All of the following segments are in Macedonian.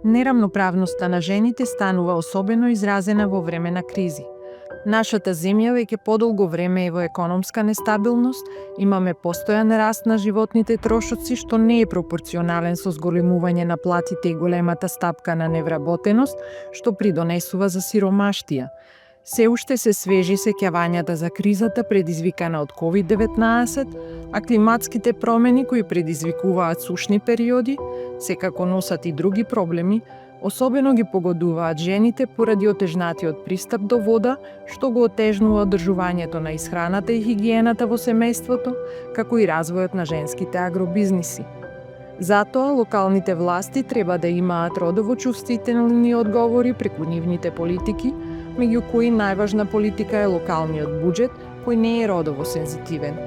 Нерамноправноста на жените станува особено изразена во време на кризи. Нашата земја веќе подолго време е во економска нестабилност, имаме постојан раст на животните трошоци што не е пропорционален со зголемување на платите и големата стапка на невработеност, што придонесува за сиромаштија. Се уште се свежи сеќавањата за кризата предизвикана од COVID-19, а климатските промени кои предизвикуваат сушни периоди, секако носат и други проблеми, особено ги погодуваат жените поради отежнатиот пристап до вода, што го отежнува одржувањето на исхраната и хигиената во семејството, како и развојот на женските агробизниси. Затоа, локалните власти треба да имаат родово чувствителни одговори преку нивните политики, меѓу кои најважна политика е локалниот буџет, кој не е родово сензитивен.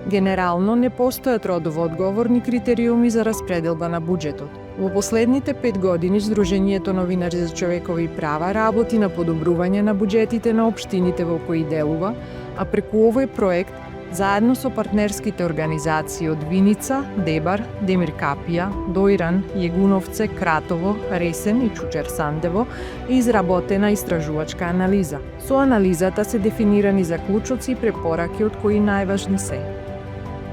Генерално не постојат родово одговорни критериуми за распределба на буџетот. Во последните 5 години Сдруженијето новинари за човекови права работи на подобрување на буџетите на општините во кои делува, а преку овој проект, заедно со партнерските организации од Виница, Дебар, Демиркапија, Дојран, Јегуновце, Кратово, Ресен и Чучер Сандево, е изработена истражувачка анализа. Со анализата се дефинирани заклучоци и препораки од кои најважни се: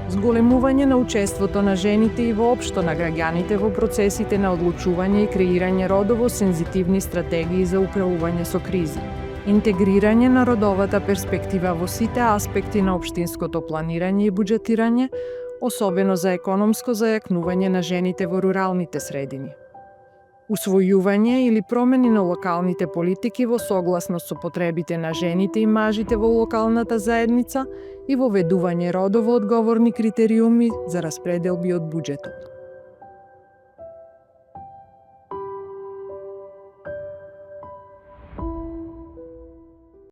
зголемување на учеството на жените и воопшто на граѓаните во процесите на одлучување и креирање родово сензитивни стратегии за управување со кризи, интегрирање на родовата перспектива во сите аспекти на општинското планирање и буџетирање, особено за економско зајакнување на жените во руралните средини. Усвојување или промени на локалните политики во согласност со потребите на жените и мажите во локалната заедница и воведување родово одговорни критериуми за распределби од буџетот.